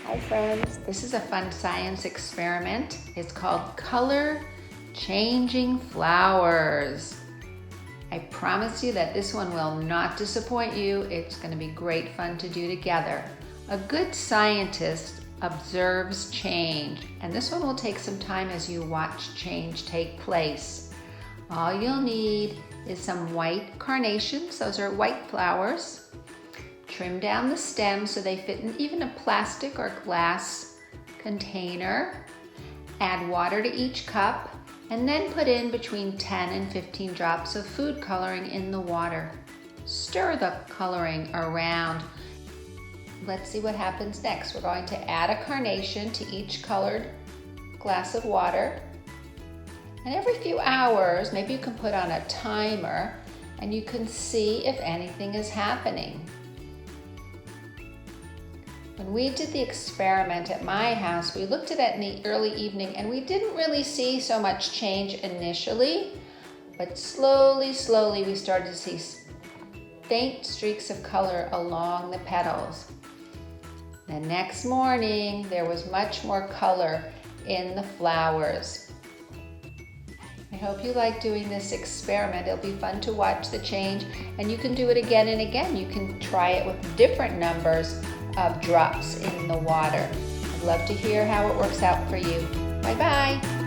Hi friends, this is a fun science experiment. It's called color changing flowers. I promise you that this one will not disappoint you. It's going to be great fun to do together. A good scientist observes change, and this one will take some time as you watch change take place. All you'll need is some white carnations. Those are white flowers. Trim down the stems so they fit in even a plastic or glass container. Add water to each cup and then put in between 10 and 15 drops of food coloring in the water. Stir the coloring around. Let's see what happens next. We're going to add a carnation to each colored glass of water. And every few hours, maybe you can put on a timer and you can see if anything is happening. When we did the experiment at my house, we looked at it in the early evening and we didn't really see so much change initially, but slowly we started to see faint streaks of color along the petals. The next morning, there was much more color in the flowers. I hope you like doing this experiment. It'll be fun to watch the change, and you can do it again and again. You can try it with different numbers of drops in the water. I'd love to hear how it works out for you. Bye-bye.